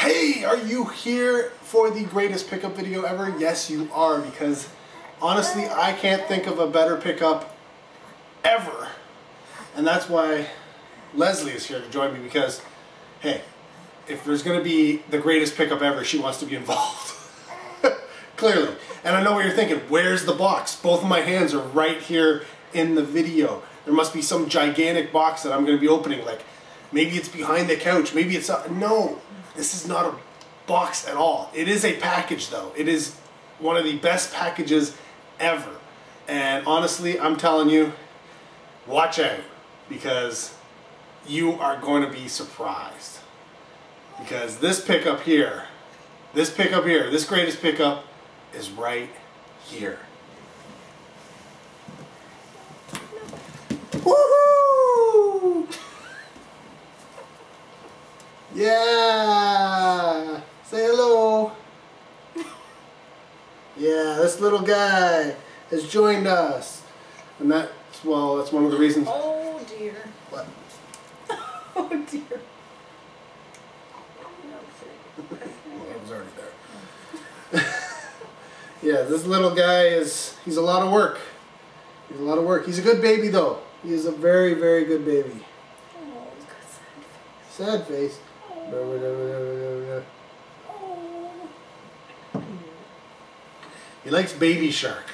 Hey, are you here for the greatest pickup video ever? Yes, you are, because honestly, I can't think of a better pickup ever. And that's why Leslie is here to join me, because, hey, if there's going to be the greatest pickup ever, she wants to be involved. Clearly. And I know what you're thinking, where's the box? Both of my hands are right here in the video. There must be some gigantic box that I'm going to be opening, like maybe it's behind the couch, maybe it's not. No, this is not a box at all. It is a package though. It is one of the best packages ever. And honestly, I'm telling you, watch out, because you are going to be surprised. Because this pickup here, this greatest pickup is right here. Woohoo! Yeah! Say hello! Yeah, this little guy has joined us. And that's, well, that's one of the reasons. Oh dear. What? Oh dear. Well, it was already there. Yeah, this little guy is, he's a lot of work. He's a lot of work. He's a good baby though. He is a very, very good baby. Oh, he's got sad face. Sad face. Oh. He likes Baby Shark.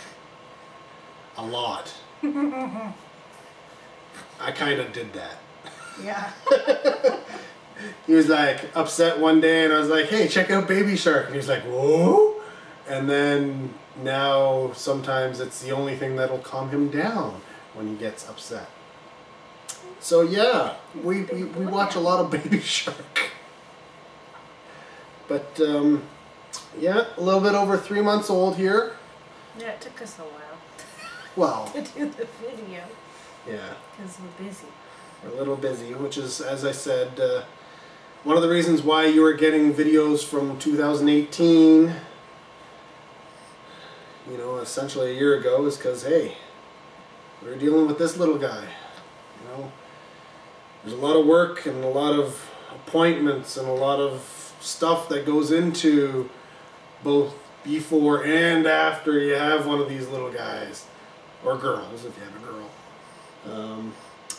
A lot. I kind of did that. Yeah. He was like upset one day and I was like, hey, check out Baby Shark. And he's like, whoa. And then now sometimes it's the only thing that'll calm him down when he gets upset. So yeah, we watch a lot of Baby Shark. But yeah, a little bit over 3 months old here. Yeah, it took us a while. Well, to do the video. Yeah. Because we're busy. We're a little busy, which is, as I said, one of the reasons why you are getting videos from 2018, you know, essentially a year ago, is because, hey, we're dealing with this little guy. You know, there's a lot of work and a lot of appointments and a lot of stuff that goes into both before and after you have one of these little guys, or girls if you have a girl.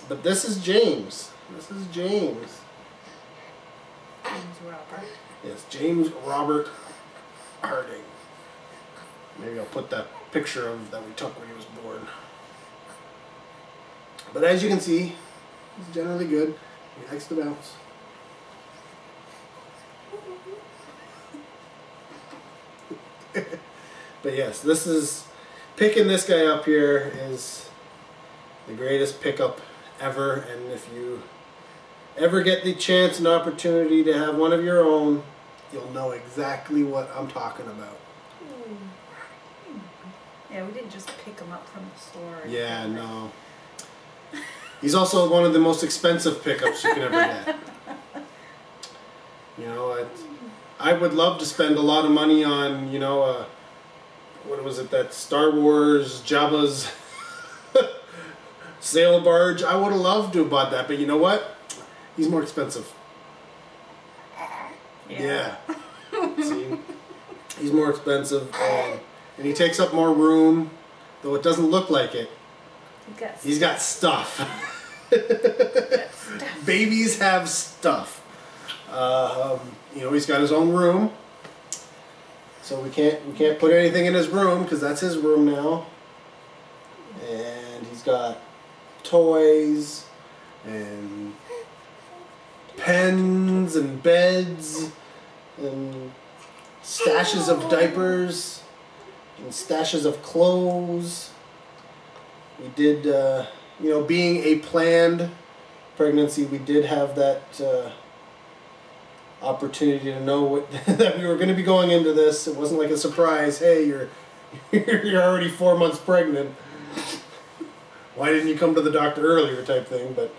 But this is James. This is James. James Robert. Yes, James Robert Harding. Maybe I'll put that picture of that we took when he was born. But as you can see, he's generally good. He likes to bounce. But yes, this is, picking this guy up here is the greatest pickup ever. And if you ever get the chance and opportunity to have one of your own, you'll know exactly what I'm talking about. Yeah, we didn't just pick him up from the store. Yeah, no. He's also one of the most expensive pickups you can ever get. You know, I would love to spend a lot of money on, you know, what was it, that Star Wars Jabba's sail barge. I would have loved to have bought that, but you know what? He's more expensive. Yeah. See? He's more expensive, and he takes up more room, though it doesn't look like it. He's got stuff. Babies have stuff. You know, he's got his own room, so we can't put anything in his room because that's his room now. And he's got toys and pens and beds and stashes of diapers and stashes of clothes. We did, you know, being a planned pregnancy, we did have that opportunity to know what that we were going to be going into this. It wasn't like a surprise. Hey, you're already 4 months pregnant. Why didn't you come to the doctor earlier, type thing? But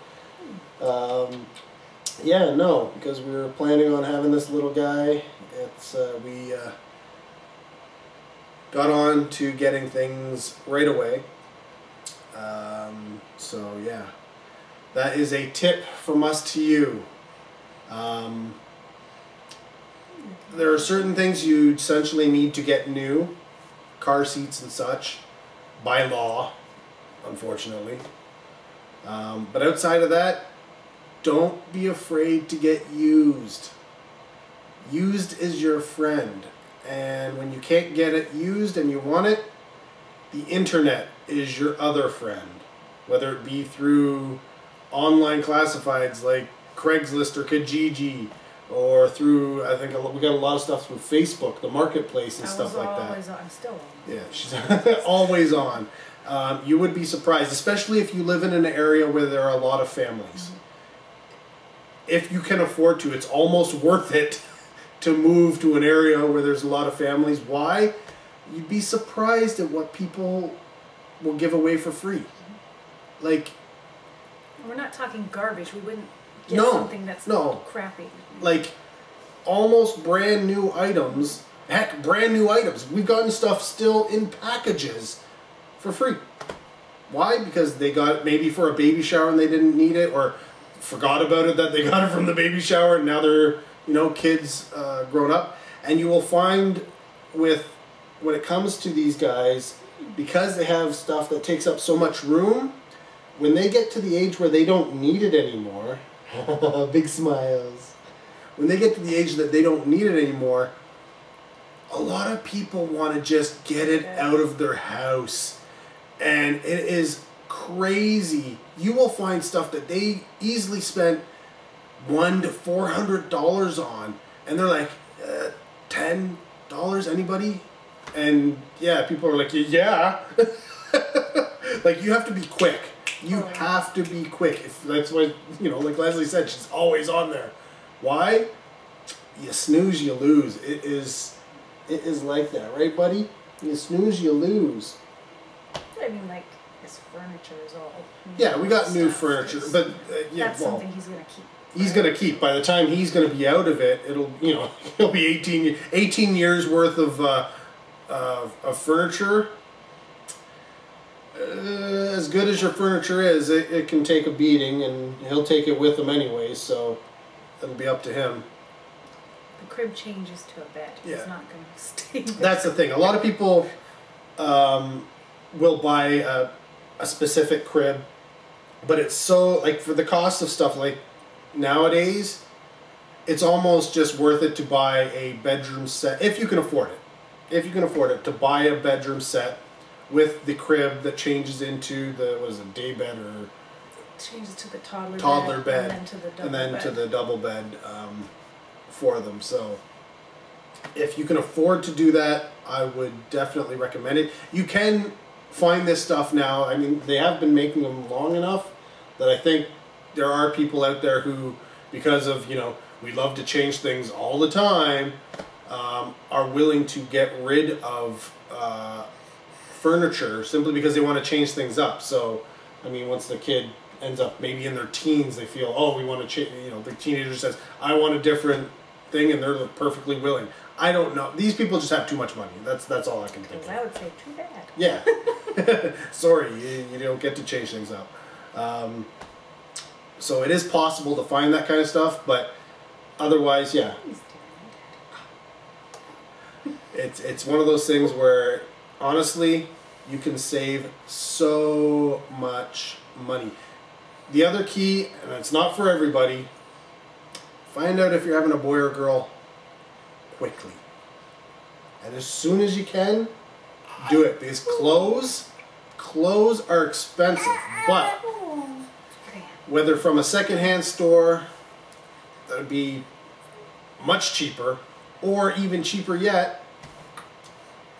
yeah, no, because we were planning on having this little guy. It's we got on to getting things right away. So yeah, that is a tip from us to you. There are certain things you essentially need to get new, car seats and such, by law, unfortunately. But outside of that, don't be afraid to get used. Used is your friend. And when you can't get it used and you want it, the internet is your other friend. Whether it be through online classifieds like Craigslist or Kijiji, or through, I think we got a lot of stuff through Facebook, the marketplace and stuff like that. Always on. I'm still on. Yeah, she's always on. You would be surprised, especially if you live in an area where there are a lot of families. If you can afford to, it's almost worth it to move to an area where there's a lot of families. Why? You'd be surprised at what people will give away for free. Like, we're not talking garbage. We wouldn't get No, something that's no. crappy. like almost brand new items. Heck, brand new items. We've gotten stuff still in packages for free. Why? Because they got it maybe for a baby shower and they didn't need it, or forgot about it that they got it from the baby shower and now they're, you know, kids grown up. And you will find when it comes to these guys, because they have stuff that takes up so much room, when they get to the age where they don't need it anymore, big smiles. When they get to the age that they don't need it anymore, a lot of people want to just get it out of their house. And it is crazy. You will find stuff that they easily spent $100 to $400 on, and they're like, $10, anybody? And yeah, people are like, yeah. Like, you have to be quick. You have to be quick. If that's what, you know, like Leslie said, she's always on there. Why? You snooze, you lose. It is like that, right, buddy? You snooze, you lose. I mean, like, his furniture is all. Yeah, we got new furniture, but yeah, that's something he's gonna keep. He's gonna keep. By the time he's gonna be out of it, it'll, you know, he'll be 18 years worth of furniture. As good as your furniture is, it can take a beating, and he'll take it with him anyway. So it'll be up to him. The crib changes to a bed. Yeah. He's not gonna stay. That's the thing. A lot of people will buy a specific crib, but it's so, like, for the cost of stuff, like nowadays, it's almost just worth it to buy a bedroom set if you can afford it. If you can afford it, to buy a bedroom set with the crib that changes into the, what is it, day bed, or changes to the toddler bed, and then to the double and then bed. to the double bed for them. So if you can afford to do that, I would definitely recommend it. You can find this stuff now. I mean, they have been making them long enough that I think there are people out there who, because of, you know, we love to change things all the time, are willing to get rid of furniture simply because they want to change things up. So, I mean, once the kid ends up maybe in their teens, they feel, oh, we want to change, you know, the teenager says, I want a different thing, and they're perfectly willing. I don't know. These people just have too much money. That's all I can think of. I would say too bad. Yeah. Sorry, you don't get to change things up. So it is possible to find that kind of stuff, but otherwise, yeah. It's one of those things where, honestly, you can save so much money. The other key, and it's not for everybody, find out if you're having a boy or girl quickly. And as soon as you can, do it. Because clothes are expensive. But whether from a secondhand store, that would be much cheaper, or even cheaper yet,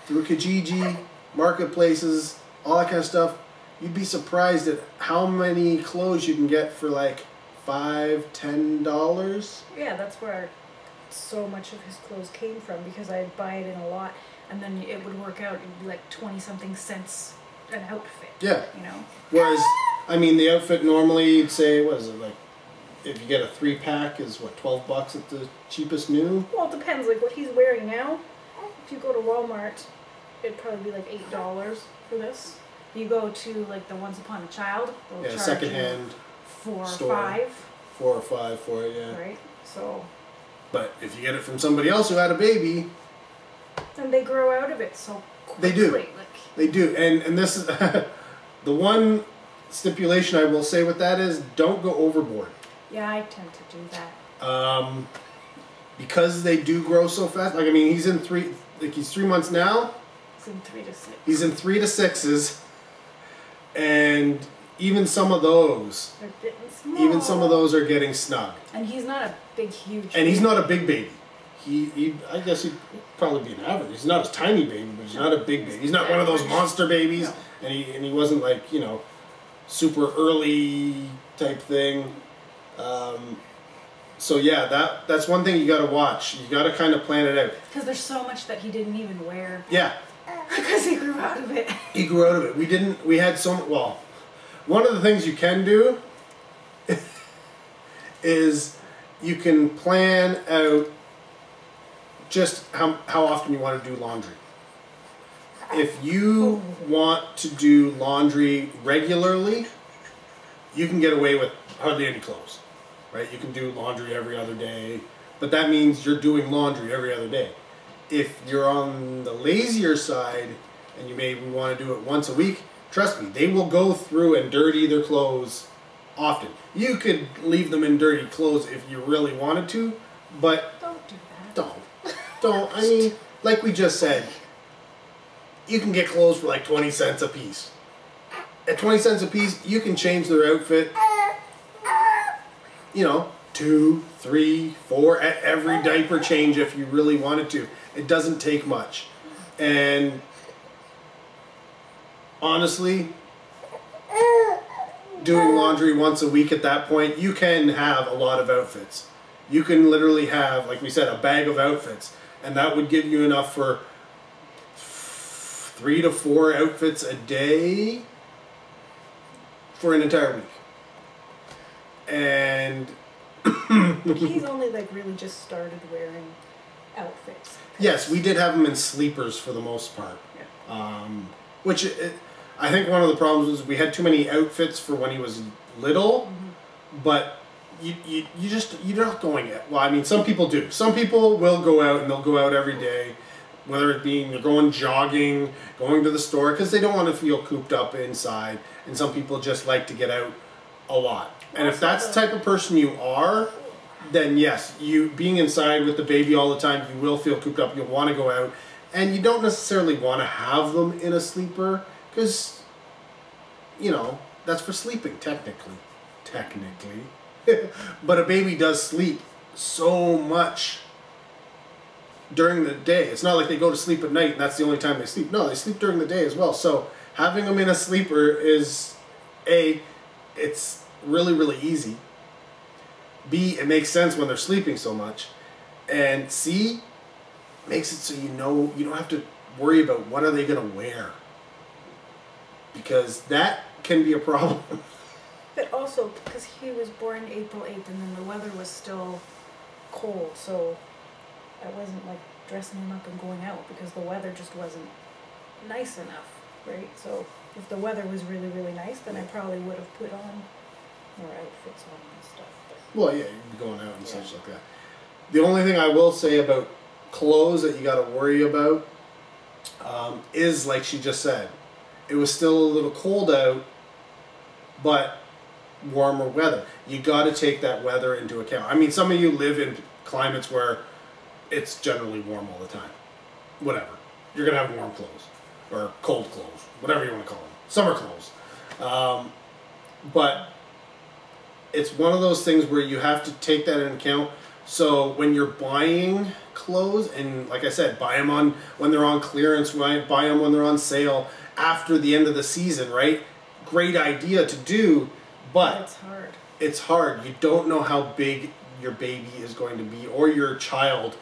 through Kijiji, marketplaces, all that kind of stuff, you'd be surprised at how many clothes you can get for like $5, $10. Yeah, that's where so much of his clothes came from, because I'd buy it in a lot, and then it would work out. It'd be like 20-something cents an outfit. Yeah. You know. Whereas, I mean, the outfit normally, you'd say, what is it, like, if you get a 3-pack, is what, $12 at the cheapest new? Well, it depends. Like what he's wearing now. If you go to Walmart, it'd probably be like $8 for this. You go to like the Once Upon a Child, they'll charge secondhand you $4 or store. $5. 4 or 5 for it, yeah. Right. So But if you get it from somebody else who had a baby, and they grow out of it so quickly. They do. Like, they do. And this is the one stipulation I will say with that is don't go overboard. Yeah, I tend to do that. Because they do grow so fast. Like, I mean, he's 3 months now. He's in 3 to 6. He's in 3 to 6s, and even some of those, They're getting small. even some of those are getting snug. And he's not a big, huge. And he's not a big baby. He I guess he'd probably be an average. He's not a tiny baby, but he's not a big baby. He's not one of those monster babies, No. and he wasn't like, you know, super early type thing. So yeah, that's one thing you got to watch. You got to kind of plan it out. Because there's so much that he didn't even wear. Yeah. Because he grew out of it. He grew out of it. We had so, well, one of the things you can do is you can plan out just how often you want to do laundry. If you want to do laundry regularly, you can get away with hardly any clothes, right? You can do laundry every other day, but that means you're doing laundry every other day. If you're on the lazier side and you maybe want to do it once a week, trust me, they will go through and dirty their clothes often. You could leave them in dirty clothes if you really wanted to, but Don't do that. don't. I mean, like we just said, you can get clothes for like 20 cents a piece. At 20 cents a piece, you can change their outfit, you know, 2, 3, 4 at every diaper change if you really wanted to. It doesn't take much. And honestly, doing laundry once a week at that point, you can have a lot of outfits. You can literally have, like we said, a bag of outfits, and that would give you enough for 3 to 4 outfits a day for an entire week. And He's only like really just started wearing outfits. yes, we did have him in sleepers for the most part. Yeah. Which I think one of the problems was we had too many outfits for when he was little, but you're not going it. Well, I mean, some people do. Some people will go out and they'll go out every day, whether it be they're going jogging, going to the store, because they don't want to feel cooped up inside. And some people just like to get out a lot. And if that's the type of person you are, then yes, you being inside with the baby all the time, you will feel cooped up. You'll want to go out, and you don't necessarily want to have them in a sleeper because, you know, that's for sleeping technically. But a baby does sleep so much during the day. It's not like they go to sleep at night and that's the only time they sleep. No, they sleep during the day as well. So having them in a sleeper is it's really, really easy. B, it makes sense when they're sleeping so much. And C, makes it so you know you don't have to worry about what are they going to wear. Because that can be a problem. But also, because he was born April 8th and then the weather was still cold, so I wasn't like dressing him up and going out because the weather just wasn't nice enough, right? So if the weather was really, really nice, then I probably would have put on more outfits on and stuff. But Well, yeah, you'd be going out and such like that. The only thing I will say about clothes that you got to worry about is, like she just said, it was still a little cold out, but warmer weather. You got to take that weather into account. I mean, some of you live in climates where it's generally warm all the time. Whatever. You're going to have warm clothes or cold clothes, whatever you want to call them. Summer clothes. But it's one of those things where you have to take that into account. So when you're buying clothes, and like I said, buy them when they're on clearance, buy them when they're on sale after the end of the season, right? Great idea to do, but it's hard. It's hard. You don't know how big your baby is going to be or your child.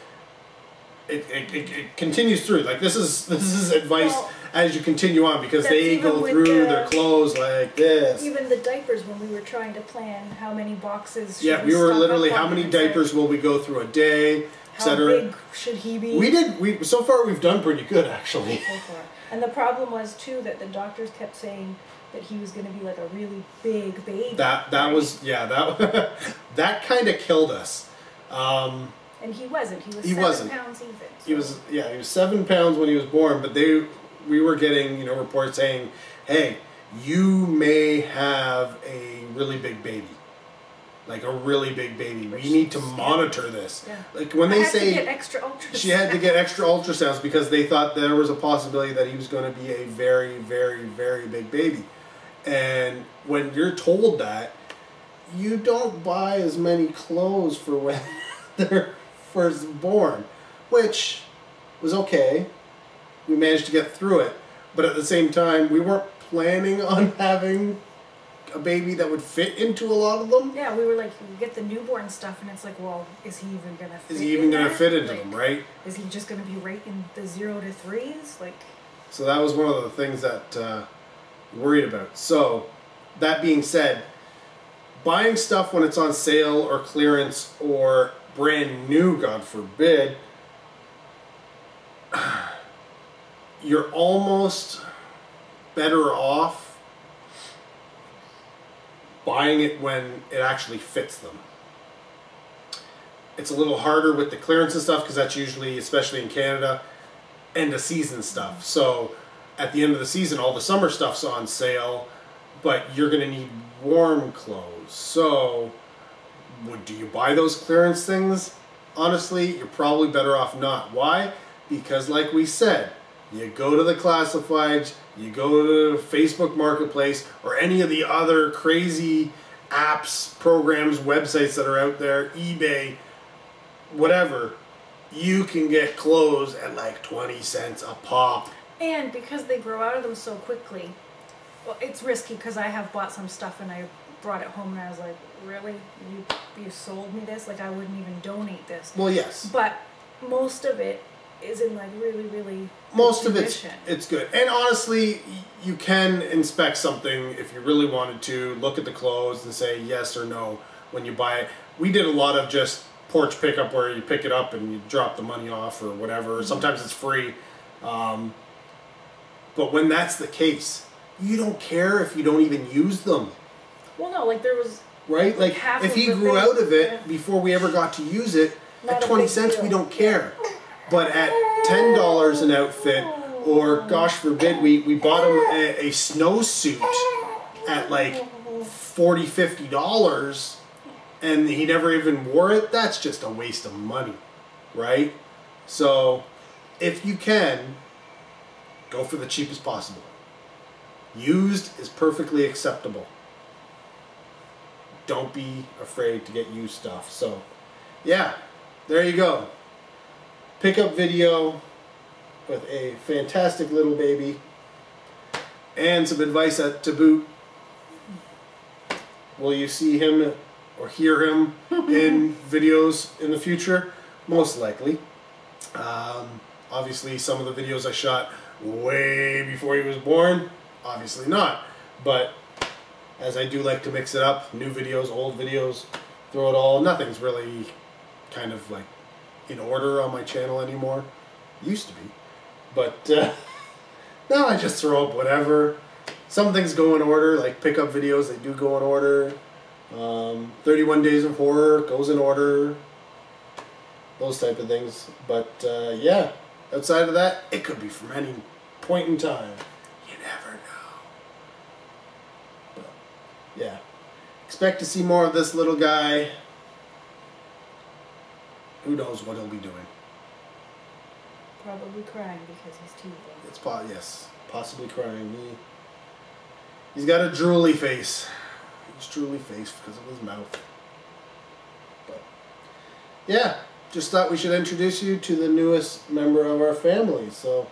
It continues through. Like this is advice as you continue on because they go through their clothes like this. Even the diapers when we were trying to plan how many boxes. Yeah, we were literally how many diapers will we go through a day, etc. How big should he be? So far we've done pretty good actually. So far. And the problem was too that the doctors kept saying that he was going to be like a really big baby. That was that kind of killed us. And he wasn't. He was He 7 wasn't. pounds even. So. He was, yeah, he was 7 pounds when he was born, but we were getting, reports saying, hey, you may have a really big baby. Like a really big baby. We need to monitor this. Yeah. Like when they say to get extra ultrasounds. she had to get extra ultrasounds because they thought there was a possibility that he was going to be a very, very, very big baby. And when you're told that, you don't buy as many clothes for when they're first born, which was okay. We managed to get through it, but at the same time, we weren't planning on having a baby that would fit into a lot of them. Yeah, we were like, we get the newborn stuff, and it's like, well, is he even gonna fit? Is he even gonna fit into like, them, right? Is he just gonna be right in the 0 to 3s? Like. So that was one of the things that worried about. So that being said, buying stuff when it's on sale or clearance or brand new, God forbid, you're almost better off buying it when it actually fits them. It's a little harder with the clearance and stuff because that's usually, especially in Canada, end of season stuff. So at the end of the season, all the summer stuff's on sale, but you're going to need warm clothes. So do you buy those clearance things? Honestly, you're probably better off not. Why? Because like we said, you go to the classifieds, you go to Facebook Marketplace, or any of the other crazy apps, programs, websites that are out there, eBay, whatever, you can get clothes at like 20 cents a pop. And because they grow out of them so quickly, well, it's risky because I have bought some stuff and I brought it home and I was like, really? You sold me this? Like, I wouldn't even donate this. Well, yes. But most of it is in like really, really most good of it's good. And honestly, you can inspect something if you really wanted to, look at the clothes and say yes or no when you buy it. We did a lot of just porch pickup where you pick it up and you drop the money off or whatever. Sometimes it's free. But when that's the case, you don't care if you don't even use them. Well, no, like there was... Right? Like, if he grew out of it before we ever got to use it, at 20 cents, we don't care. But at $10 an outfit, or gosh forbid, we bought him a snowsuit at like $40, $50, and he never even wore it, that's just a waste of money, right? So, if you can, go for the cheapest possible. Used is perfectly acceptable. Don't be afraid to get used stuff. So, yeah, there you go. Pickup video with a fantastic little baby and some advice to boot. Will you see him or hear him in videos in the future? Most likely. Obviously, some of the videos I shot way before he was born, obviously not. But as I do like to mix it up, new videos, old videos, throw it all. Nothing's really kind of like in order on my channel anymore. Used to be. But now I just throw up whatever. Some things go in order, like pickup videos, they do go in order. 31 Days of Horror goes in order. Those type of things. But yeah, outside of that, it could be from any point in time. You never know. But yeah, expect to see more of this little guy. Who knows what he'll be doing. Probably crying because he's teething. It's yes, possibly crying. He's got a drooly face. He's drooly face because of his mouth. But yeah, just thought we should introduce you to the newest member of our family. So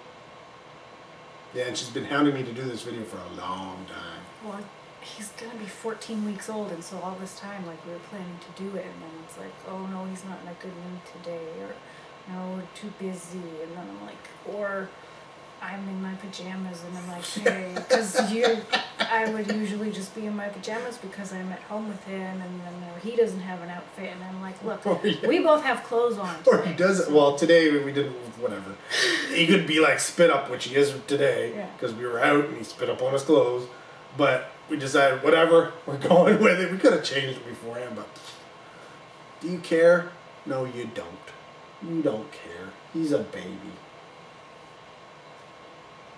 yeah, and she's been hounding me to do this video for a long time. Well, he's gonna be 14 weeks old, and so all this time, like, we were planning to do it, and then it's like, oh no, he's not in a good mood today, or no, we're too busy, and then I'm like, or I'm in my pajamas, and I'm like, hey, because I would usually just be in my pajamas because I'm at home with him, and then he doesn't have an outfit, and I'm like, look, we both have clothes on today, or he doesn't. Well, today we didn't, whatever. He could be like spit up, which he is today, because we were out and he spit up on his clothes, but we decided, whatever, we're going with it. We could have changed it beforehand, but do you care? No, you don't. You don't care. He's a baby.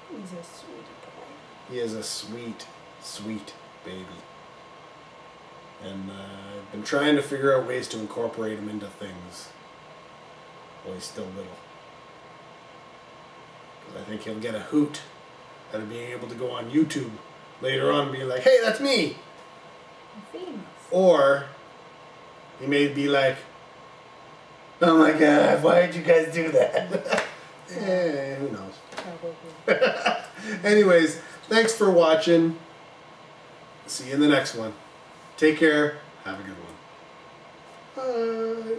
He's a sweetie boy. He is a sweet, sweet baby. And I've been trying to figure out ways to incorporate him into things while he's still little. Because I think he'll get a hoot out of being able to go on YouTube later on and be like, hey, that's me! I'm famous. Or he may be like, oh my god, why did you guys do that? Who knows? Probably. Anyways, thanks for watching. See you in the next one. Take care. Have a good one. Bye.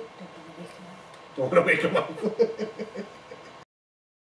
Don't want to wake him up. Don't want to wake him up.